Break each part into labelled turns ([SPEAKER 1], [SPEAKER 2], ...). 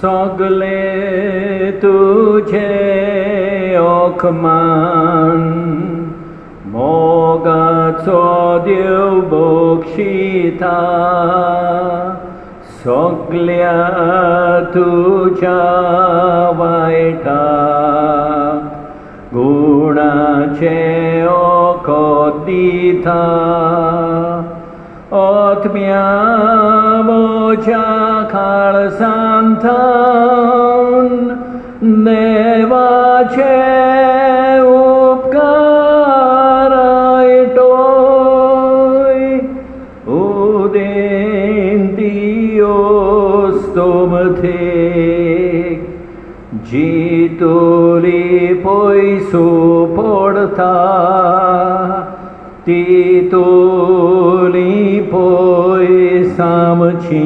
[SPEAKER 1] सगले तुझे ओखमान मोगाचो देव बक्षिता सगल्या तुझ्या वायटा गुणाचे ओखोत दिता आत्म्या मोच्या काळसांतान देवाचे उपकार आयटोय उदेन दियोस तुमथे जी तुली पयसू पडता ती तुली पयसामची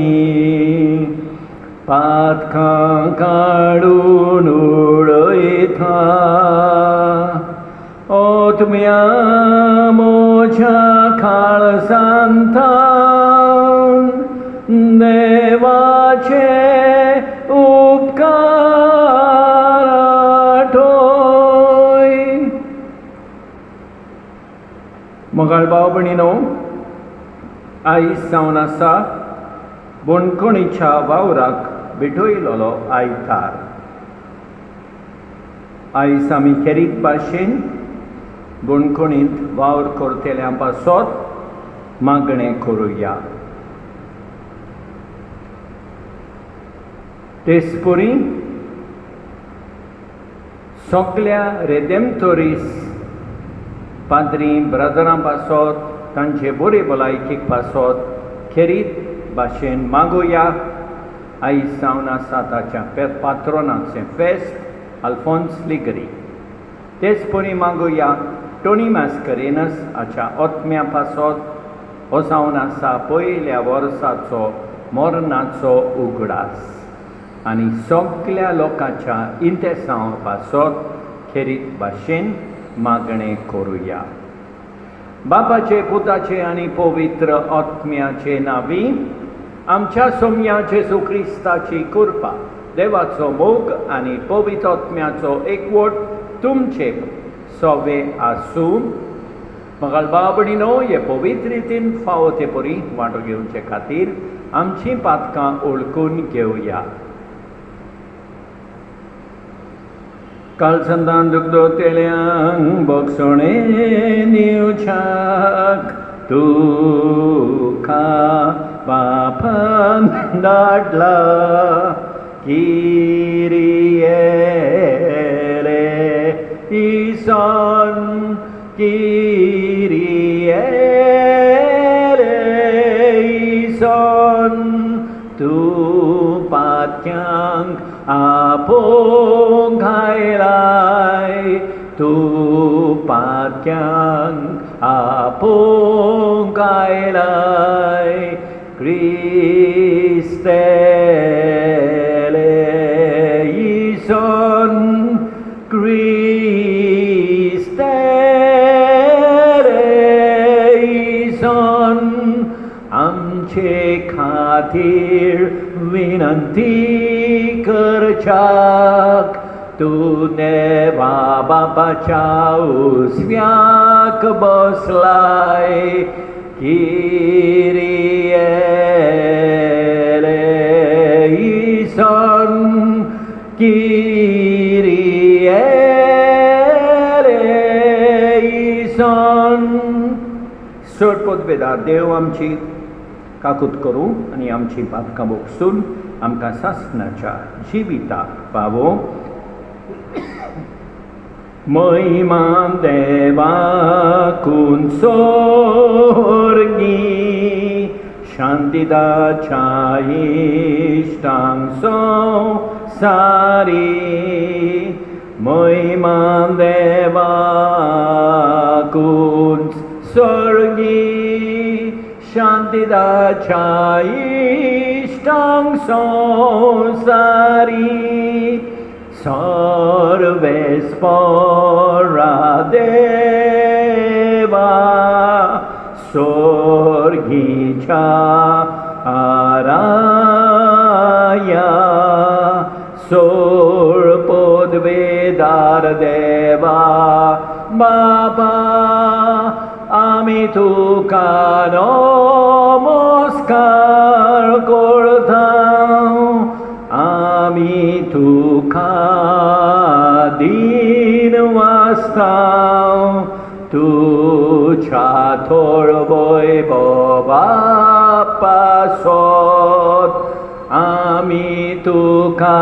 [SPEAKER 1] पातकां काडून उडयता आत्म्या मोच्या काळसांतान देवाचे उपकार आठोय. मोगाळ भाव भयणीनो, आयज सावन आसा बोणकोणीच्या वावराक भेटयलोलो आयतार. आयज आमी खेरीत भाशेन बोणकोणींत वावर करतल्या पासत मागणें करुया. तेचपरी सगल्या रेदेमतोरीस पाद्री ब्रदरां पासत तांचे बरे भलायकेक पासत खेरीत भाशेन मागुया. आयज सावन आसा ताच्या पात्रोनाचें फेस्त आल्फोन्स लिगरी. तेचपरी मागुया टोनी मास्करेनस हाच्या आत्म्या पासत हो सावन आसा पयल्या वर्साचो मरणाचो उगडास आनी सगल्या लोकांच्या इंतेसांव पासत खेरीत भाशेन मागणें करुया. बापाचे, पुताचे आनी पवित्र आत्म्याचे नांवी आमच्या सोम्या जेजू क्रिस्ताची कृपा, देवाचो मोग आनी पवित्र आत्म्याचो एकवट तुमचे सवे आसूं. मोगाळ भाव भयणीनो, हे पवित्र रितीन फावो ते परी वांटो घेवचे खातीर आमचीं पातकां ओळखून घेवया. कालसंतान दुगदोतेल्यांक बोगसोणे दिवच्याक तुका बापान धाडला. किरिये इसन किरिये इसन तूं पातक्यांक आपोवंक घायलाय. तूं पातक्यांक आपोवंक घायलाय. क्रिस्तेलेइसन क्रिस्तेलेइसन आमचे खातीर विनंती करच्याक. तूं देवा बापाच्या उजव्याक बसलाय. किरिये इसन किरिये इसन. चड पदवेदार देव आमची काकूत करूं आनी आमची पातकां बोगसून आमकां सासणाच्या जिविताक पावो. महिमा देवाकून सोर्गी शांतीदाच्या इश्टांक संवसारी. महिमा देवाकून सोर्गी शांतीदाच्या इश्टांक संवसारी. सर्वेस्परा देवा सोर्गीच्या आराया सोर पदवेदार देवा बाबा आमी तुका नमस्कार करता आमी तुका दिन वाचता तुझ्या थोर वैभवा पासत आमी तुका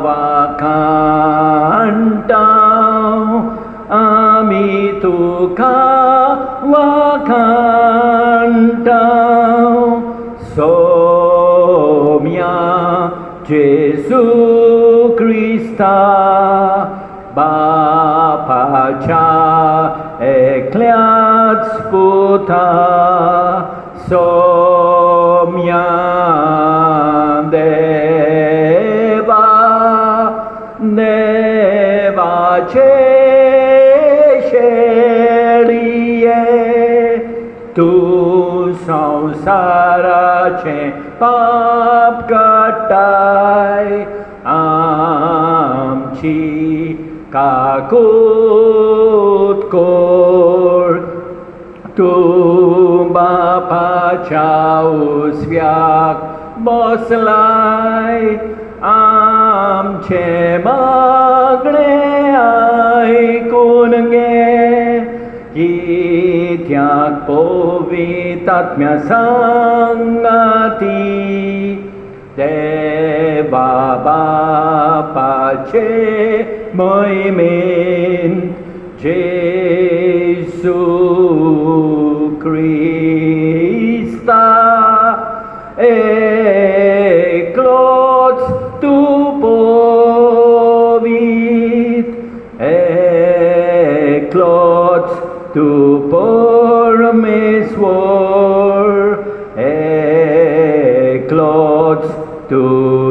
[SPEAKER 1] वाखाणटा आमी तुका वाखाणटा सोम्या जेसू क्रिस्ता बापाच्या एकल्याच पुता सोम्या देवा देवाचे शेळिये तू संसाराचे पाप काटाय आमची काकूत कोर तू बापाच्या उजव्याक बसलाय आमचे मागणे आयकून घे कित्याक पवित्रात्म्या सांगाती देवा बापाचे महिमेन जेसू क्रिस्ता एकलोच तू पवित्र एकलोच तू परमेश्वर एकलोच तू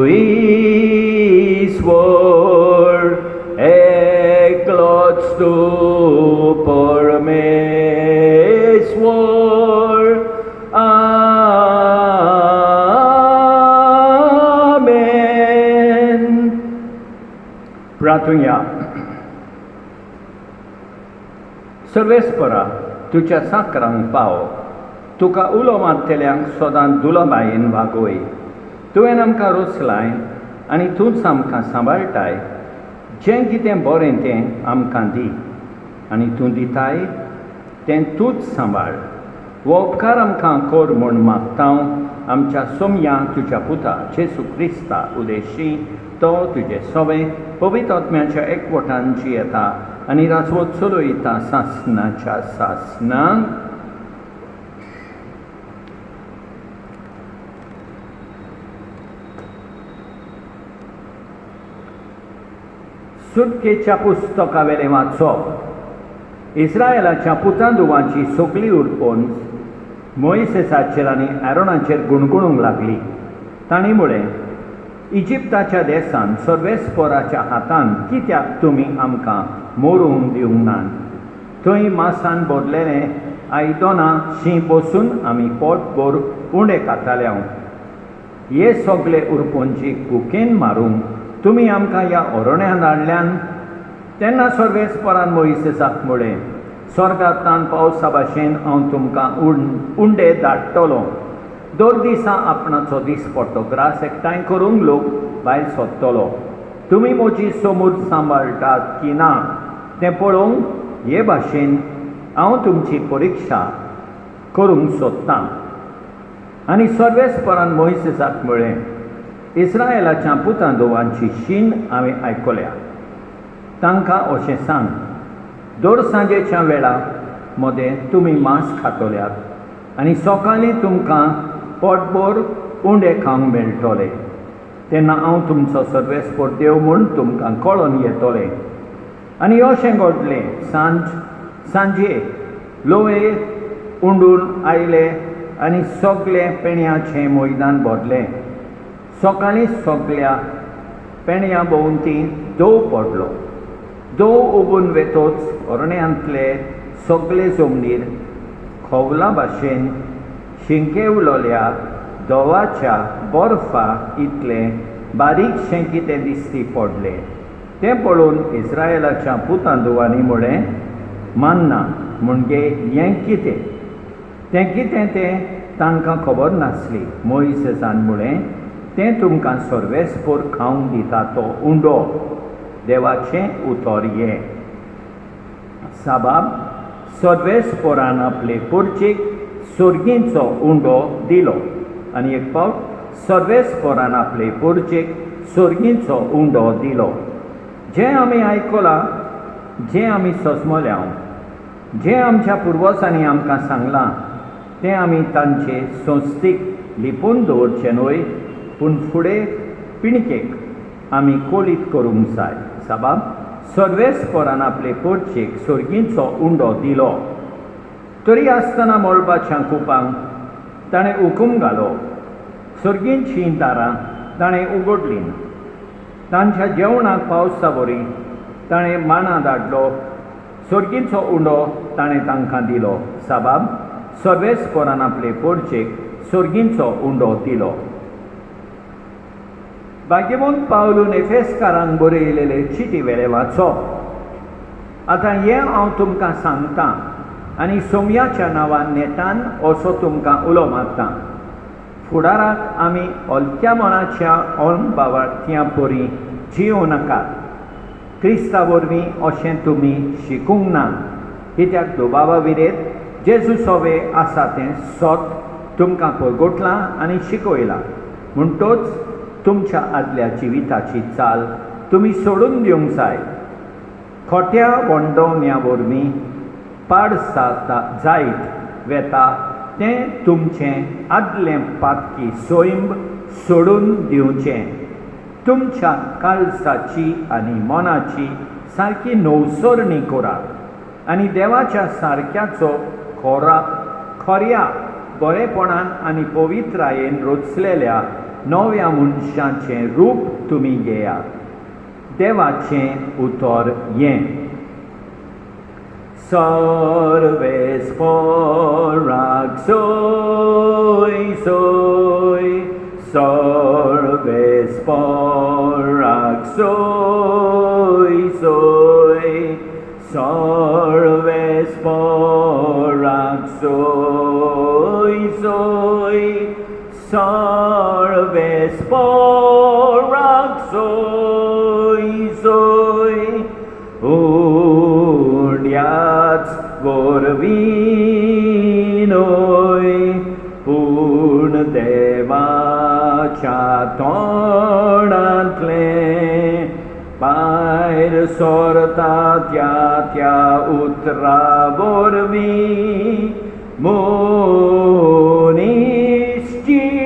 [SPEAKER 1] ईश्वर एकलोच तू परमेश्वर आमेन. प्रार्थूया. सर्वेस्परा तुझ्या साकरांक पाव तुका उलो मारतल्यांक सदांच दुलाबायेन वागोय तुवें आमकां रोसलाय आनी तूंच आमकां सांबाळटाय जें कितें बरें तें आमकां दी आनी तूं दिताय तें तूंच सांबाळ हो उपकार आमकां कर म्हूण मागता आमच्या सोम्या तुज्या पुता जेसू क्रिस्ता उद्देशी तो तुजें सवें पवित्र आत्म्याच्या एकवटान जियेता आनी राजवट चलयता सासणाच्या सासणांक. सुटकेच्या पुस्तकावेलें वाचप. इस्रायेलाच्या पुतांदुवांची सगळी उरपण मोइसेसाचेर आनी आरोनाचेर गुणगुणूंक लागली. तांणी म्हळें इजिप्ताच्या देसान सर्वेस्पराच्या हातान कित्याक तुमी आमकां मोरूंक दिवंक नात. थंय मासान भरलेलें आयदनां शीं बसून आमी पोटभर उंडे खाताले. हे सगळे उरपणची कुकेन मारूंक तुमी आमकां ह्या अरण्यात हाडल्यान. तेन्ना सर्वेस्परान मोइसेसाक म्हळें स्वर्गांतल्यान पावसा भाशेन हांव तुमकां उंडे धाडटलों. दर दिसा आपणाचो दिसपट्टो ग्रास एकठांय करूंक लोक भायर सरतलो. तुमी म्हजी समूर सांबाळटात की ना तें पळोवंक हे भाशेन हांव तुमची परिक्षा करूंक सोदतां. आनी सर्वेस्परान मोइसेसाक म्हळें इस्रायेलाच्या पुतांदोवांची शीण हांवें आयकल्या. तांकां अशें सांग दर सांजेच्या वेळा मदें तुमी मांस खातल्यात आनी सकाळीं तुमकां पोटभर उंडे खावंक मेळटले. तेन्ना हांव तुमचो सर्वेस्पर देव म्हूण तुमकां कळोन येतलें. आनी अशें घडलें सांजे लोवे उंडून आयले आनी सगळे पेण्याचें मैदान भरलें. सकाळीं सगळ्या पेण्या भोंवती दव पडलो. दव उबून वेतोच अरण्यांतले सगळे जमनीर खोवला भाशेन शिंके उलोल्या दवाच्या बर्फा इतले बारीकशें कितें दिश्टी पडलें तें पळोवन इस्रायेलाच्या पुतांदुवांनी म्हळें, मान्ना म्हणजे हें कितें? तें कितें तें तांकां खबर नासली. मोइसेसान म्हळें, तें तुमकां सर्वेस्पोर खावंक दिता तो उंडो. देवाचें उतर हें. साबाब सर्वेस्पोरान आपले पोरचेक सोर्गींचो उंडो दिलो. आनी एक फावट सर्वेस्पोरान आपले पोरचेक सोर्गींचो उंडो दिलो. जें आमी आयकलां, जें आमी सजमल्या, जें आमच्या पुर्वजांनी आमकां सांगलां, तें आमी तांचे संस्थीक लिपोवन दवरचें न्हय, पूण फुडें पिणकेक आमी कोलीत करूंक जाय. साबाब सर्वेस्पोरान आपले पोरचेक सोर्गींचो उंडो दिलो. तरी आसतना मळबाच्या कुपांक ताणें हुकूम घालो. सोर्गींचीं दारां ताणें उगडलीं. तांच्या जेवणाक पावसावरी ताणें माना धाडलो. सोर्गींचो उंडो ताणें तांकां दिलो. साबाब सर्वेस्पोरान आपले पोरचेक सोर्गींचो उंडो दिलो. भाग्यवंत पावलून एफेसकारांक बरयलेले चिटी वेळें वाचप. आतां हें हांव तुमकां सांगतां आनी सोमयाच्या नांवान नेटान असो तुमकां उलो मारतां. फुडाराक आमी हलक्या मनाच्या अणभवार्थ्यां परी जियों नाकात. क्रिस्ता वरवीं अशें तुमी शिकूंक ना, कित्याक दुबावा विरेर जेजू सोवे आसा तें सोत तुमकां परगोटलां आनी शिकयलां. म्हणटोच तुमच्या आदल्या जिविताची चाल तुमी सोडून दिवंक जाय. खोट्या वंडोवण्या वरवीं पाड जायत वेता तें तुमचें आदलें पातकी सोयंब सोडून दिवचें. तुमच्या काळजाची आनी मनाची सारकी नवसरणी करात आनी देवाच्या सारक्याचो खऱ्या बरेपणान आनी पवित्रायेन रचलेल्या नव्या मनशाचें रूप तुमी घेयात. देवाचें उतर हें. सर्वेस्पोराक सोय सोय, सर्वेस्पोराक सोय सोय, सर्वेस्पोराक सोय सोय, सर्वेस्पोराक सोय सोय. उंड्याच वरवीं न्हय, पूण देवाच्या तोंडांतलें भायर सरता त्या उतरा वरवीं मनीस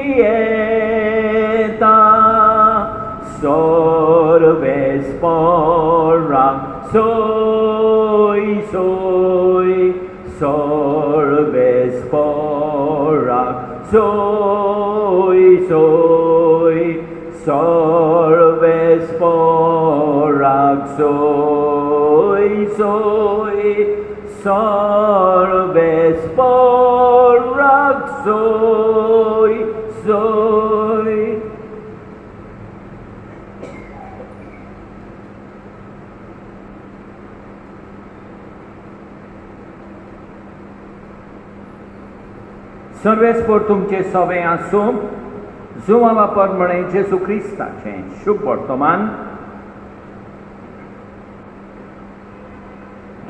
[SPEAKER 1] येता. सर्वेस्पोराक सोय सोय, सर्वेस्पोराक सोय सोय, सर्वेस्पोराक सोय सोय, सर्वेस्पोराक सोय सोय. सर्वेस्पोर तुमचे सवे आसूं. जुवा वापर म्हणे जेजू क्रिस्ताचें शुभ वर्तमान.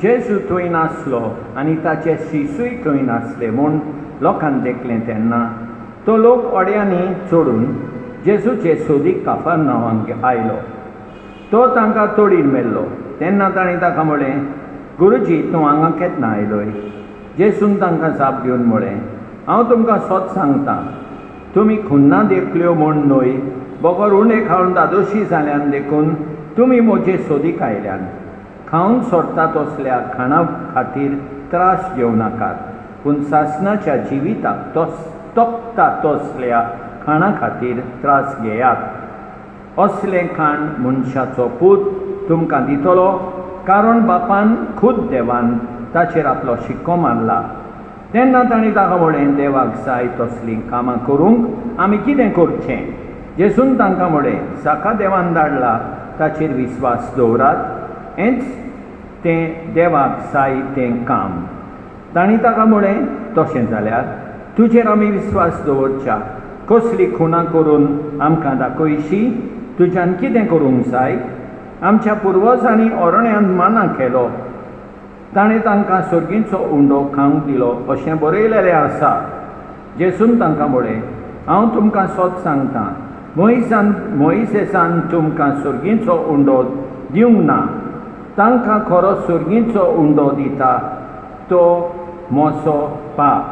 [SPEAKER 1] जेजू थंय नासलो आनी ताचे शिसूय थंय नासले म्हूण लोकांक देखलें तेन्ना तो लोक ओड्यांनी चडून जेजूचे सोदीक काफरनावांत आयलो. तो तांकां तोडीन मेल्लो. तेन्ना ताणीं ताका म्हळें, गुरुजी तूं हांगा केन्ना आयलोय? जेजून तांकां जाप दिवन म्हळें, हांव तुमकां सोत सांगतां, तुमी खुन्नां देखल्यो म्हूण न्हय, बगर उणें खावन दादोशी जाल्यान देखून तुमी म्हजे सोदीक आयल्यान. खावन सोडटा तसल्या खाणा खातीर त्रास घेवं नाकात, पूण सासणाच्या जिविताक तोपता तसल्या खाणा खातीर त्रास घेयात. असलें खाण मनशाचो पूत तुमकां दितलो, कारण बापान खुद देवान ताचेर आपलो शिक्को मारला. तेन्ना ताणीं ताका म्हळें, देवाक जाय तसलीं कामां करूंक आमी कितें करचें? जेसून तांकां म्हळें, जाका देवान धाडला ताचेर विस्वास दवरात, हेंच तें देवाक जाय तें काम. तांणी ताका म्हळें, तशें जाल्यार तुजेर आमी विस्वास दवरच्या. कसली खुणां करून आमकां दाखयशी? तुज्यान कितें करूंक जाय? आमच्या पुर्वजांनी ओरण्यांत माना केलो, ताणें तांकां सर्गीचो उंडो खावंक दिलो अशें बरयलेलें आसा. जेसून तांकां म्हळें, हांव तुमकां सत सांगतां, मोइसेसान तुमकां सर्गीचो उंडो दिवंक ना. तांकां खरो सर्गीचो उंडो दिता तो मोसो पाप.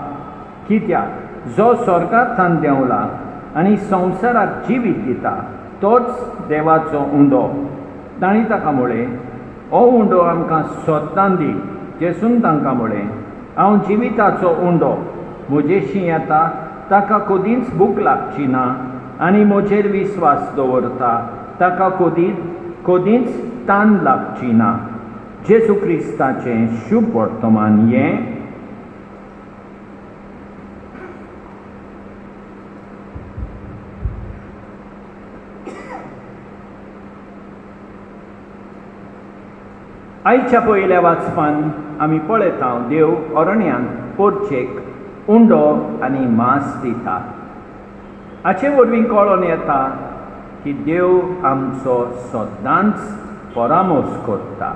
[SPEAKER 1] कित्याक जो स्वर्गांतल्यान देंवला आनी संवसाराक जिवीत दिता तोच देवाचो उंडो. तांणी ताका म्हळें, हो उंडो आमकां सोदतान दी. जेसून तांकां म्हळें, हांव जिविताचो उंडो. म्हजेशी येता ताका कदींच भूक लागची ना आनी म्हजेर विस्वास दवरता ताका कदींच तान लागची ना. जेजू क्रिस्ताचें शुभ वर्तमान हें. आयच्या पयल्या वाचपान आमी पळयता देव अरण्यांत पोरचेक उंडो आनी मांस दिता. हाचे वरवीं कळोन येता की देव आमचो सदांच परामोस करता.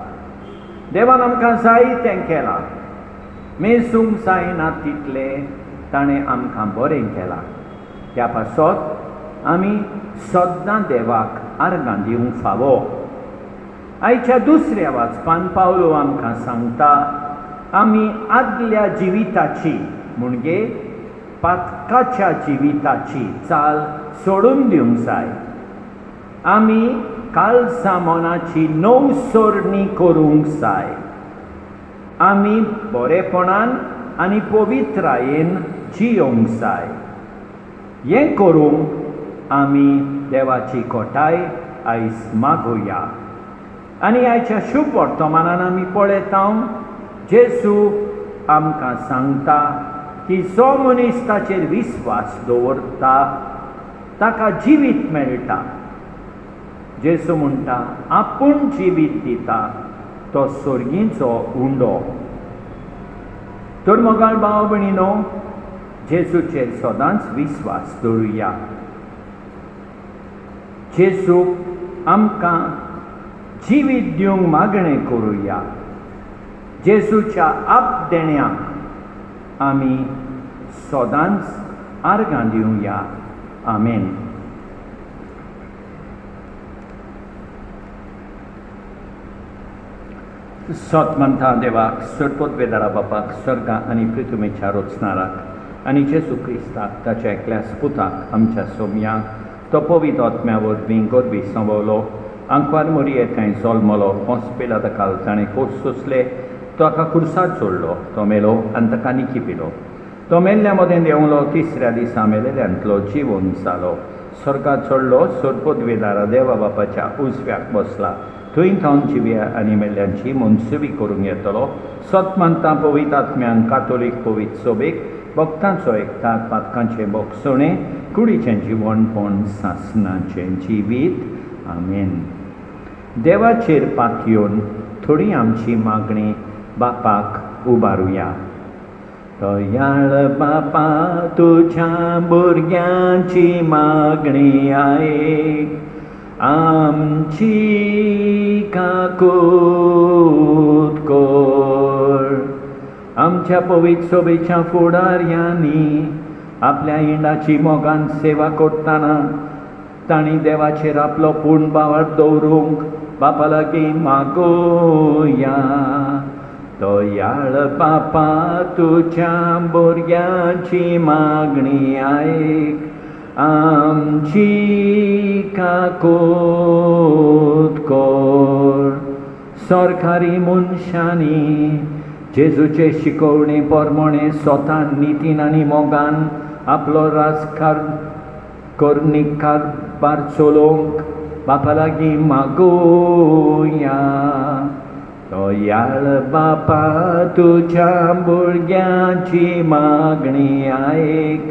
[SPEAKER 1] देवान आमकां जाय तें केलां. मेसूंक जायना तितलें ताणें आमकां बरें केलां. त्या पासत आमी सद्दां देवाक आर्गां दिवंक फावो. आयच्या दुसऱ्या वाचपान पावलो आमकां सांगता, आमी आदल्या जिविताची म्हणजे पातकाच्या जिविताची चाल सोडून दिवंक जाय. आमी कालसा मनाची नव सोडणी करूंक जाय. आमी बरेपणान आनी पवित्रायेन जियोंक जाय. हें करूंक आमी देवाची खोटाय आयज मागुया. आनी आयच्या शुभ वर्तमानान आमी पळयता जेजू आमकां सांगता की जो मनीस ताचेर विस्वास दवरता ताका जिवीत मेळटा. जेजू म्हणटा, आपूण जिवीत दिता तो सर्गीचो उंडो. तर मोगाळ भाव भयणीनो, जेजूचेर सदांच विस्वास दवरुया. जेजूक आमकां जिवीत दिवंक मागणें करुया. जेजूच्या आप देण्याक आमी सदांच आर्गां दिवया. आमेन. सत म्हणटा देवाक, सर्पोद्वेदारा बापाक, स्वर्गा आनी पृथ्वीच्या रचणाराक आनी जेजू क्रिस्ताक ताच्या एकल्या पुताक आमच्या सोमयांक तो पवित्र आत्म्या वरवीं गोरबी संभवलो, आंकवार मोरयेकाय जल्मलो, पोंस पिलाताकाल ताणें कोस सोंसले, तो हाका खुर्सार सोडलो, तो मेलो आनी ताका निखिपिलो. तो मेल्ल्या मदें देंवलो, तिसऱ्या दिसा मेलेल्यांतलो जिवोवन जालो, स्वर्गात चडलो, सर्पोद्वेदारा देवा बापाच्या उजव्याक बसला. थंय थावन जिव्या आनी मेल्ल्यांची मनसुबी करूंक येतलो. सत मानता पवित्र आत्म्यान, कातोलीक पवित्र सोबेक, भक्तांचो एकठांय, पातकांचें बोगसणें, कुडीचें जिवणपण, सासणाचें जिवीत. आमेन. देवाचेर पातयेवन थोडी आमची मागणी बापाक उबारुया. दयाळ बापा, तुज्या भुरग्यांची मागणी आयक, आमची काकूत कर. आमच्या पवित्र सोबेच्या फुडाऱ्यांनी आपल्या इंडाची मोगान सेवा करतना तांणी देवाचेर आपलो पूर्ण बावर दवरूंक बापा लागीं मागोया. दयाळ बापा, तुज्या भुरग्यांची मागणी आयक, आमची काकूत कर. सरकारी मनशांनी जेजूचे शिकवणे प्रमाणे स्वतान नितीन आनी मोगान आपलो कारभार चलोवंक बापा लागीं मागोया. दयाळ बापा, तुज्या भुरग्यांची मागणी आयक,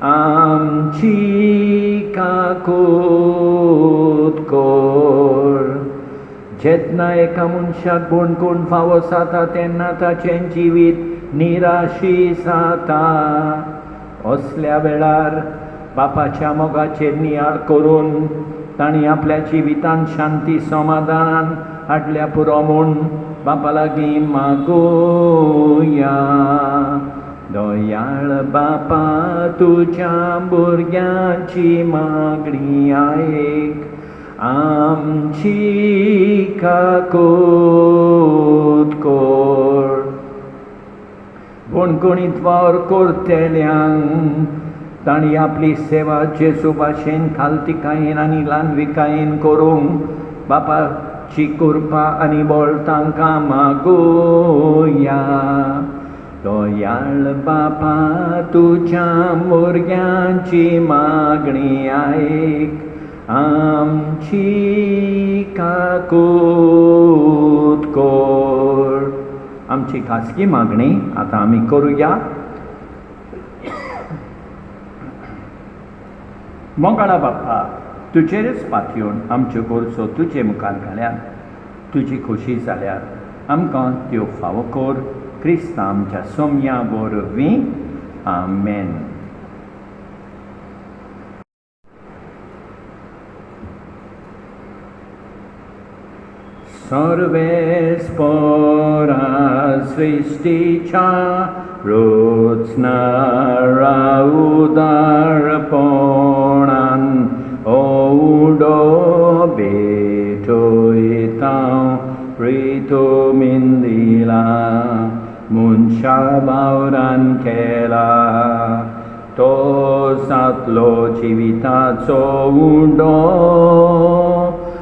[SPEAKER 1] आमची काकूत कोर. जेन्ना एका मनशाक बोणकून फावो जाता तेन्ना ताचें जिवीत निराशी जाता. असल्या वेळार बापाच्या मोगाचेर नियाळ करून तांणी आपल्या जिवितांत शांती समाधान हाडल्या पुरो म्हूण बापा लागीं मागुया. दयाळ बापा तुज्या भुरग्यांची मागणी आयक. आमची काकूत कोर. बोणकुणीत वावर करतेल्यांक तांणी आपली सेवा जेजू भाशेन खालतिकायेन आनी ल्हानविकायेन करूंक बापाची कृपा आनी बळ तांकां मागुया. दयाळ बापा तुज्या भुरग्यांची मागणी आयक. आमची काकूत कोर. आमची खासगी मागणी आतां आमी करुया. मोगाळा बाप्पा, तुजेरच पातयेवन आमच्यो गोरजो तुजे मुखार घाल्यात. तुजी खोशी जाल्यार आमकां त्यो फावो कर. क्रिस्त आमच्या सोम्या वरवीं. आमेन. सर्वेस्परा सृष्टीच्या रचणारा उदारपणान ओडो भेटयता प्रितुमीन दिला. मनशा वावरान केला तो सातलो जिविताचो उडो.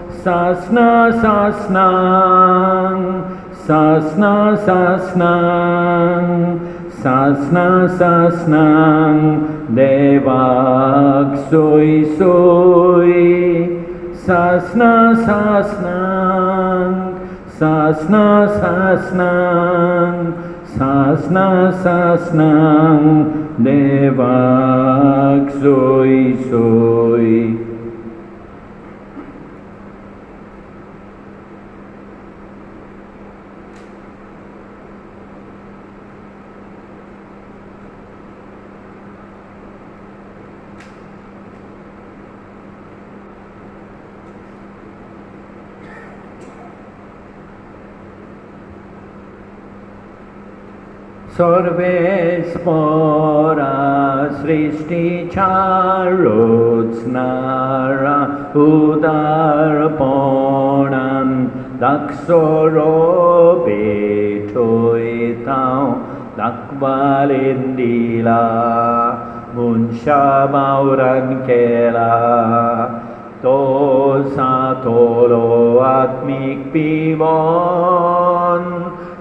[SPEAKER 1] सासना सासनांक सासना सासनांक सासना सासनांक देवाक सोय सोय. सासना सासनांक सासना सासनांक सासना सासनांक देवाक सोय सोय. सर्वेस्परा सृष्टीच्या रचणारा उदारपणान दाखसरो भेटयता दाखवालेन दिला. मनशा वावरान केला तो सातलो आत्मीक पिवोन.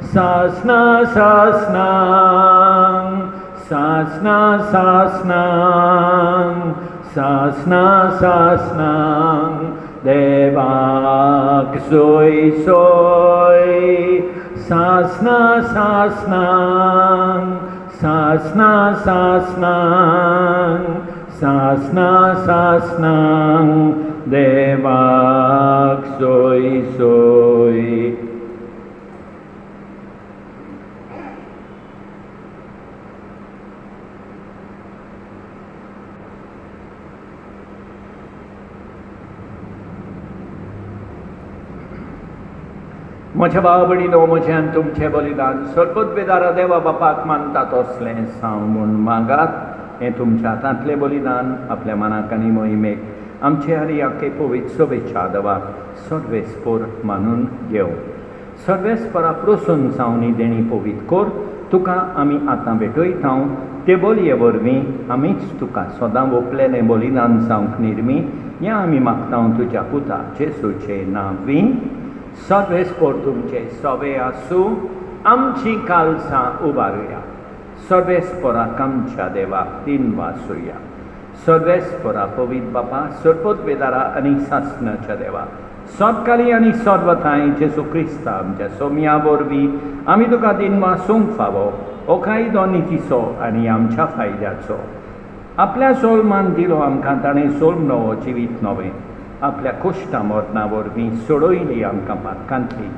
[SPEAKER 1] सासना सासनांक सासना सासनांक सासना सासनांक देवाक सोय सोय. सासना सासनांक सासना सासनांक सासना सासनांक देवाक सोय सोय. म्हज्या भाव भयणीनो, म्हजें तुमचें बलिदान सरपत बेदारा देवा बापाक मानता तसलें साव म्हूण मागात. हें तुमच्या हातांतलें बलिदान आपल्या मनाक आनी मोहिमेक आमचे हरी आख्खे पवित्र सभेच्या आदवाक सर्वेस्पर मानून घेवं. सर्वेस्परा प्रसून जावनी देणी पवित्र कोर. तुका आमी आतां भेटयता. ते बलये वरवीं आमीच तुका सदां ओपलेलें बलिदान जावंक निर्मी हें आमी मागता तुज्या पुता जेजूचे नांवीं. सर्वेस्पर तुमचे सोबे आसूं. आमची कालसां उबारुया. सर्वेस्पराक आमच्या देवाक तीन वासुया. सर्वेस्परा पवित्र बापा, सरपत बेदारा आनी सासणाच्या देवा, सदकाली आनी सदवताय जेजू क्रिस्ता आमच्या सोम्या वरवीं आमी तुका दिन वासूंक फावो. हो कायदो नितीचो आनी आमच्या फायद्याचो. आपल्या सोलमान दिलो आमकां ताणें सोल नवो जिवीत नवें आपल्या कोश्टा मरना वरवीं सोडयली आमकां पातकांतली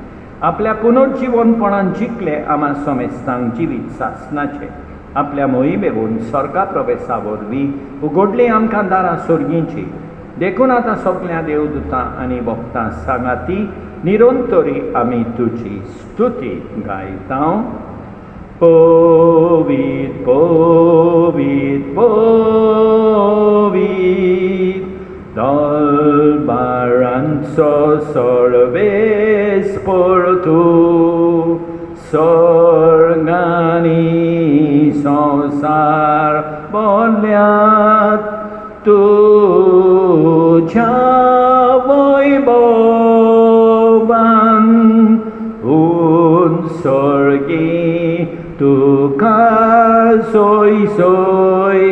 [SPEAKER 1] आपल्या पुनर्जीवनपणान जिखले आमा समेस्तांक जिवीत सासनाचें आपल्या मोहिमेवून स्वर्गा प्रवेशा वरवीं उगडली आमकां दारां सोर्गींची देखून आतां सगळ्या देवदूतां आनी भक्तां सांगाती निरंतरी आमी तुजी स्तुती गायता पवित पवित पवित दलबारांचो सर्वेस्पर तूं स्वर्गानी संसार बोल्यांत तुज्या वैभवान सर्गी तुका सोय सोय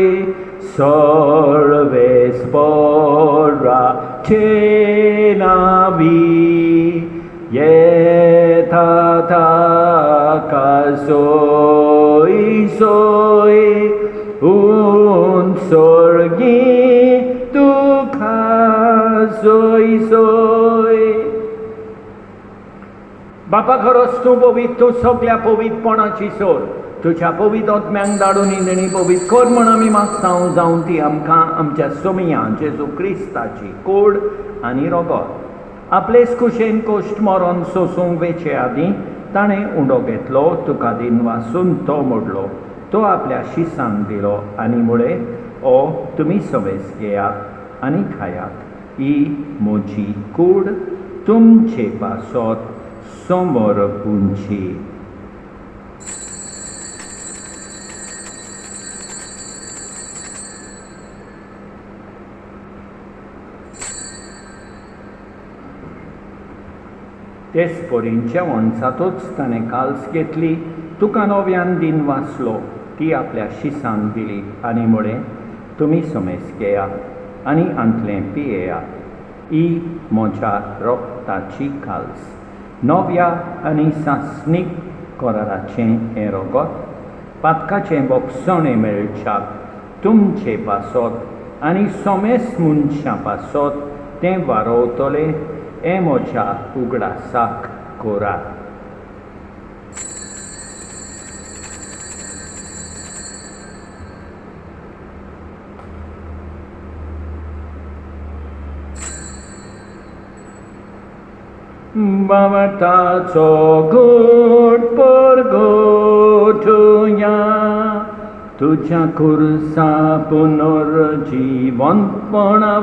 [SPEAKER 1] सर्वेस्पराचे नावी येता सोय सोय सर्गी तुका सोय सोय बापा खरोच तूं पवित तूं सगळ्या पवित्रपणाची सोर तुज्या पवित्र आत्म्यांक धाडून इदणी पवित्र कर म्हण आमी मागता जावं ती आमकां आमच्या सोमया जेजू क्रिस्ताची कोड आनी रगत आपलेच कुशेन कोश्ट मरण सोसूंक वेचे आदीं ताणें उंडो घेतलो तुका दिन वासून तो मोडलो तो आपल्या शिसांक दिलो आनी मुळे ओ तुमी सवेस घेयात आनी खायात ही म्हजी कूड तुमचे पासत समर्पूंची तेच पोरींच्या वणसातूच ताणें काल्स घेतली तुका नव्यान दिन वाचलो ती आपल्या शिसांक दिली आनी म्हळें तुमी समेस घेयात आनी आंतलें पियेयात ही म्हज्या रोगताची काल्स नव्या आनी सासणीक कराराचें हें रगत पातकाचें बोगसणें मेळच्याक तुमचे पासत आनी समेस मनशां पासत तें वारोवतलें हें म्हज्या उगडासाक कोरात बावटाचो घोट परगोठुया तुज्या कुर्सा पुनर्जीवनपणा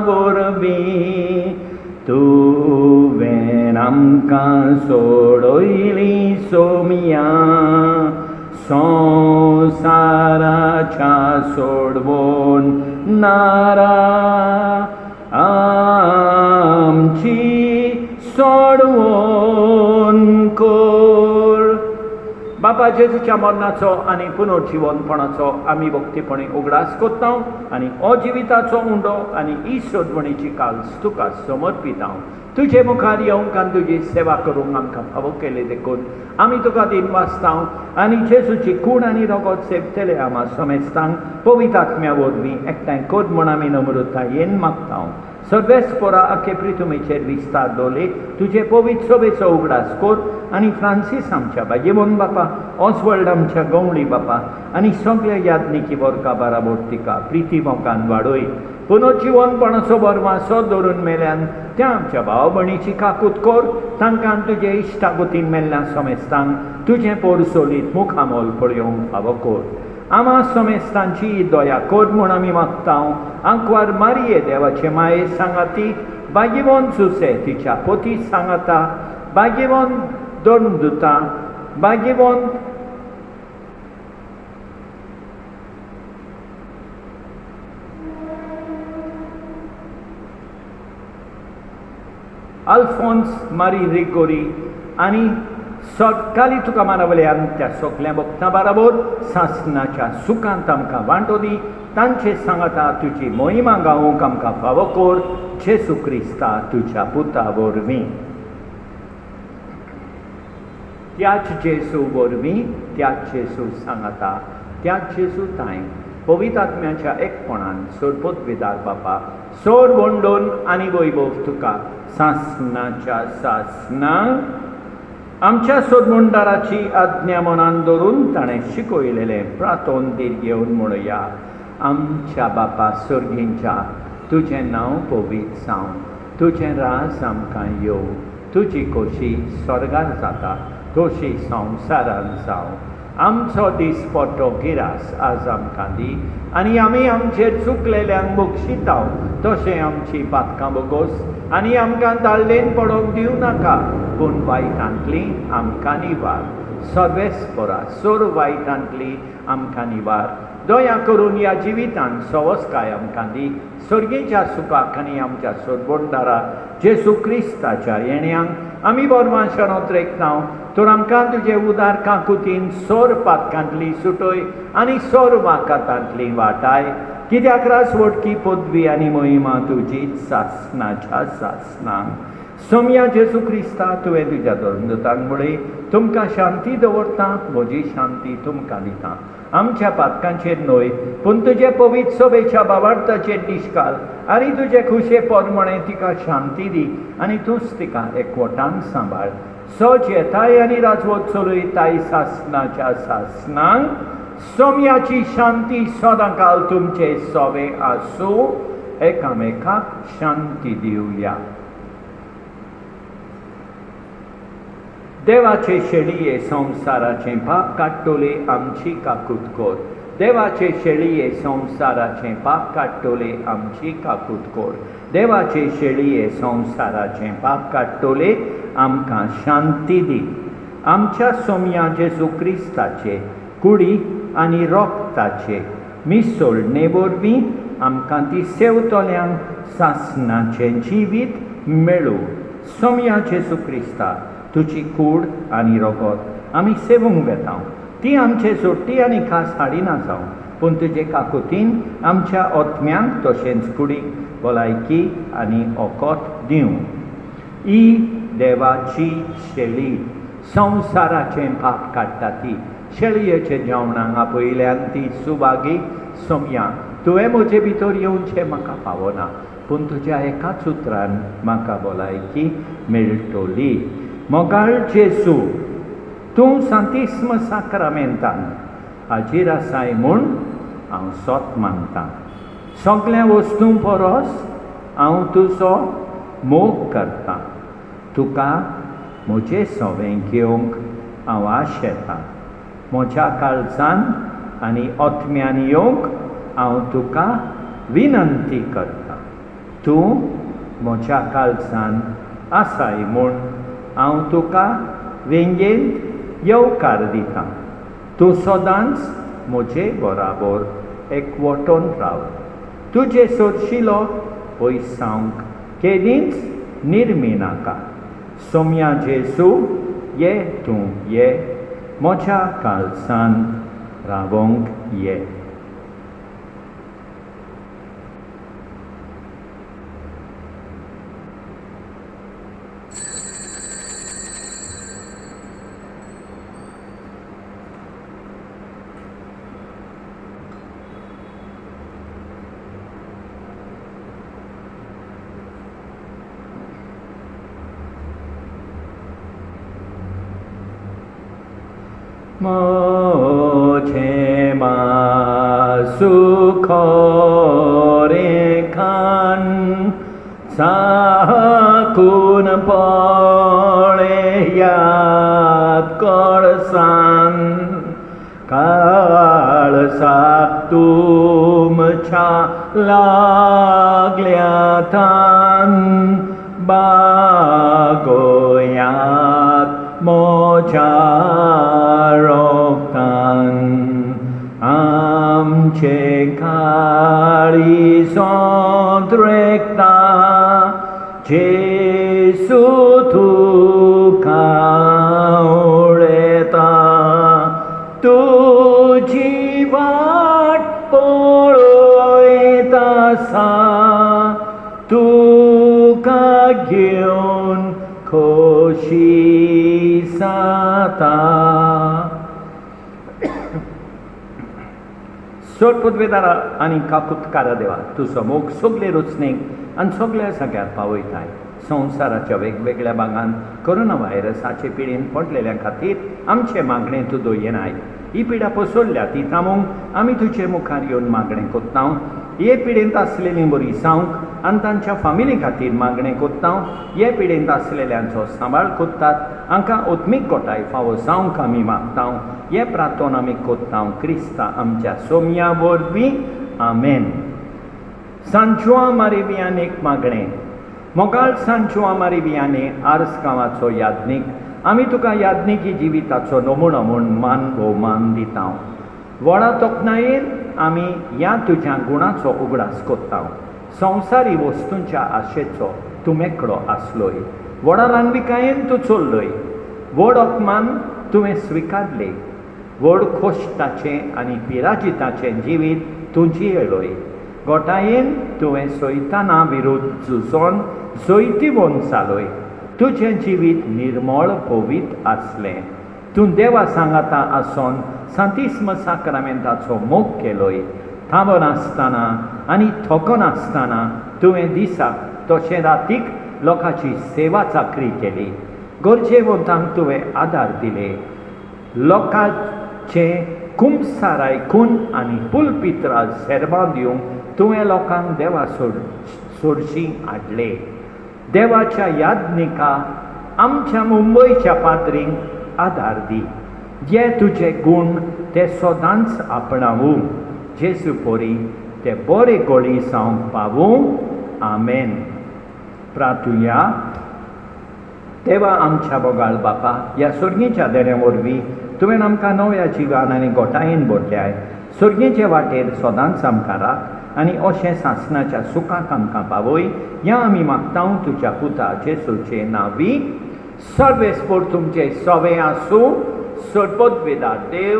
[SPEAKER 1] वरवीं तुवें आमकां सोडयली सोमया संवसाराच्या सोडवून नारा आमची सोडवून कोर बापा जेजूच्या मरणाचो आनी पुनर्जीवनपणाचो आमी भक्तीपणी उगडास कोत्ता आनी अजिविताचो उंडो आनी ही सोडवणेची काल्स तुका समर्पिता तुजे मुखार येवंक आनी तुजी सेवा करूंक आमकां फावो केले देखून आमी तुका दिन वाचता आनी जेजूची कूड आनी रगत सेवतले आमा समेस्तांक पवित्र आत्म्या वरवीं एकठांय कर म्हण आमी नम्रतायेन मागता सर्वेस्परा आखे पृथ्वीचेर विस्तार दवरले तुजे पवित्र सभेचो उगडास कोर आनी फ्रांसीस आमच्या बाजेवण बापा ऑसवर्ल्ड आमच्या गवळी बापा आनी सगळ्या यादनिकी वर्गां बाराबर तिका प्रिती मोगान वाडय पुनर्जीवनपणाचो बरवासो दवरून मेल्यान त्या आमच्या भाव भयणीची काकूत कोर तांकां तुजे इश्टागतीन मेल्ल्या समेस्तांक तुजें पोरसोलीत मुखामोल पळयोवंक फावो कोर आमा समेस्तांची दया कोर म्हूण आमी मागता आंकवार मारिये देवाचे माये सांगाती बागेवोन सुसे तिच्या पोती सांगाता बागेवोन दोन दुतां बागेवोन अल्फोन्स मारी रिगोरी आनी सकाळी तुका मानवल्यान त्या सगळ्या भक्तां बरोबर सासणाच्या सुखांत आमकां वांटो दी तांचे सांगाता तुजी मोहिमा गावूंक आमकां फावो कोर जेजू क्रिस्ता तुज्या पुता वरवीं त्याच जेजू वरवीं त्याच जेजू सांगाता त्याच जेजू ताय पवित्र आत्म्याच्या एक एकपणान सोडपूत विदार बापा सोर वंडोन आनी वैभव तुका सासणाच्या सासणां आमच्या सोडमुंडाराची आज्ञा मनान दवरून ताणें शिकयलेलें प्रार्थोन दीर घेवन म्हणुया आमच्या बापा सर्गींच्या तुजें नांव पवित्र जावं तुजें राज आमकां येवं तुजी खोशी स्वर्गार जाता तशी संवसारान जावं आमचो दिसपट्टो गिरास आज आमकां दी आनी आमी आमचेर चुकलेल्यांक बक्षिताव तशें आमची पातकां बोगोस आनी आमकां दाळ्ळेन पडोवंक दिवं नाका पूण वायटांतली आमकां निवार सर्वेस्परा सोर वायटांतली आमकां निवार दया करून ह्या जिवितांत सवस्काय आमकां दी सर्गेच्या सुखाक आनी आमच्या सोडवणदारा जेसू क्रिस्ताच्या येण्याक आमी बोरमांशान उतरेकतांव तर आमकां तुजे उदार काकुतीन सोर पातकांतली सुटय आनी सोर वाकातांतली वाटाय कित्याक रासवटकी पदवी आनी महिमा तुजीच सासणाच्या सासणांक सोम्या जेसू क्रिस्ता तुवें तुज्या धर्मदूतांक म्हळें तुमकां शांती दवरता म्हजी शांती तुमकां दिता आमच्या पातकांचेर न्हय पूण तुजे पवित्र सभेच्या भावार्थाचेर दिश्काल आनी तुजे खुशे पोरमणे तिका शांती दी आनी तूंच तिका एकवटान सांबाळ सच येताय आनी राजवट चलयताय सासणाच्या सासणांक सोम्याची शांती सदांकाल तुमचे सोबे आसूं एकामेकाक शांती दिवया देवाचे शेळये संवसाराचें पाप काडटोले आमची काकूट कोर देवाचे शेळये संवसाराचें पाप काडटोले आमची काकूट कोर देवाचे शेळये संवसाराचें पाप काडटोले आमकां शांती दी आमच्या सोम्या जेजू क्रिस्ताचे कुडी आनी रोगताचे मिसोळणे वरवीं आमकां ती सेवतोल्यांक सासणाचें जिवीत मेळूं सोम्या जेजू क्रिस्ता तुजी कूड आनी रोगत आमी सेवूंक वेतांव ती आमचे सोडटी आनी खास हाडिना जावं पूण तुजे काकुतीन आमच्या ओतम्यांक तशेंच कुडीक भलायकी आनी ओकोत दिवं ही देवाची शेळी संवसाराचें पाप काडटा ती शेळयेचे जेवणाक आपयल्यान ती सुभागी सोम्या तुवें म्हजे भितर येवचें म्हाका पावना पूण तुज्या एकाच उतरान म्हाका भलायकी मेळटली मोगाळ जेसू तूं सांतिस्म साक्रामेंतान हाजीर आसाय म्हूण हांव सोत मानतां सगळ्या वस्तूं परस हांव तुजो मोग करतां तुका म्हजें सवें घेवंक हांव आशेतां म्हज्या काळजान आनी ओतम्यान येवंक हांव तुका विनंती करतां तूं म्हज्या काळजान आसाय म्हूण हांव तुका वेंगेंत येवकार दितां तूं सदांच म्हजे बराबर एकवटून राव तुजे सोडशिलो पयस जावंक केदींच निर्मी नाका सोम्या जेसू ये तूं ये म्हज्या काळजान रावोंक ये मोझे सुखोरे खान साकून पळे याद करसान काळसा तुमच्या लागल्या थान बागोयात मोझ्या रोगतान आमचे काळी सोंत्रेकता जेसू तुका उडयता तुजी वाट पळयता सा तुका घेवन खोशी जाता सोड पदवेदारा आनी काकुतकारा देवा तुजो मोग सगले रचणेक आनी सगल्या जाग्यार पावयताय. संवसाराच्या वेगवेगळ्या भागांत कोरोना व्हायरसाचे पिडेन पडलेल्या खातीर आमचे मागणें तूं दोयनाय. ही पिडा पसरल्या ती थांबोवंक आमी तुजे मुखार येवन मागणें कोत्ता. हे पिडेंत आसलेलीं बरी जावंक आनी तांच्या फामिली खातीर मागणें कोत्ता. हे पिडेंत आसलेल्यांचो सांबाळ कोत्तात. हांकां ओत्मीक गोठाय फावो जावंक आमी मागता. हे प्रार्थना आमी कोत्ता क्रिस्ता आमच्या सोम्या वरवीं. आमेन. सांचुआ मारिवियानेक मागणें. मोगाळ सांचुआ मारिवियाने आर्स गांवाचो यादनीक, आमी तुका यादनिकी जिविताचो नमुनो म्हूण मान भोवमान दिता. व्हडा तोखणायेन आमी ह्या तुज्या गुणाचो उगडास कोत्ता. संवसारी वस्तूंच्या आशेचो तूं मेकळो आसलोय. व्हडा रानविकायेन तूं चल्लोय. व्हड अपमान तुवें स्विकारले. व्हड खोश्टाचें आनी पिराजिताचें जिवीत तूं जियेलोय. गोठायेन तुवें सैताना विरुद्ध झुजोन जैतिवोन जालोय. तुजें जिवीत निर्मळ पवित आसलें. तूं देवा सांगाता आसोन सांतिस्म साक्रामेंताचो मोग केलोय. थांबोन आसतना आनी थकोन आसतना तुवें दिसाक तशें रातीक लोकांची सेवा चाकरी केली. गरजेवंतांक तुवें आदार दिले. लोकांचे कुंभसार आयकून आनी पुलपित्राल सेर्मां दिवंक तुवें लोकांक देवा सोडशी हाडले. देवाच्या यादनिका आमच्या मुंबयच्या पाद्रींक आदार दी. जे तुजे गुण ते सदांच आपणावूं. जेजू पोरी ते बरे गोळी जावंक पावूं. आमेन. प्रार्थुया. देवा आमच्या बोगाळ बापा, ह्या सर्गेच्या देण्या वरवीं तुवें आमकां नव्या जिवान आनी गोठायेन भरल्याय. सर्गेचे वाटेर सदांच आमकां राख आनी अशें सासणाच्या सुखाक आमकां पावय. ह्या आमी मागता तुज्या पुता जेजूचे नांवी. सर्वेस्पोर तुमचे सवे आसूं. सर्वोद्वेदार देव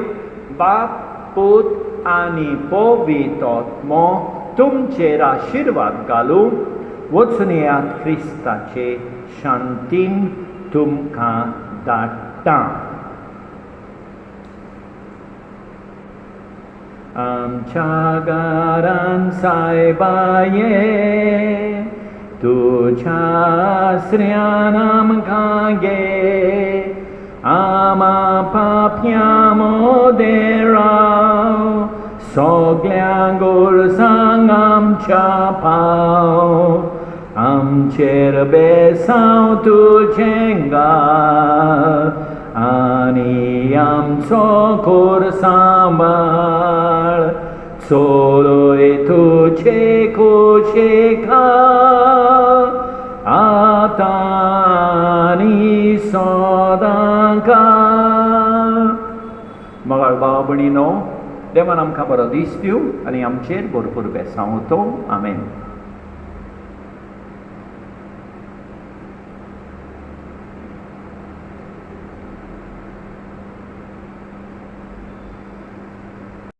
[SPEAKER 1] बाप, पूत आनी पवित्र आत्मो तुमचेर आशिर्वाद घालूं. वचून येयात क्रिस्ताचे शांतीन तुमकां धाडटा. आमच्या घरान सायबाये तुझ्या आसऱ्यान आमकां घे. आमा पापया मोदें राव. सगल्या गोरसांक आमच्या पाव. आमचेर बेसांव तुजें घाल आनी आमचो खोर सांबाळ. चलोय तुजे कुशीका आतां आनी सदांच. मोगाळ भाव भयणीनो, देवान आमकां बरो दीस दिवं आनी आमचेर भरपूर बेसांव तो. आमेन.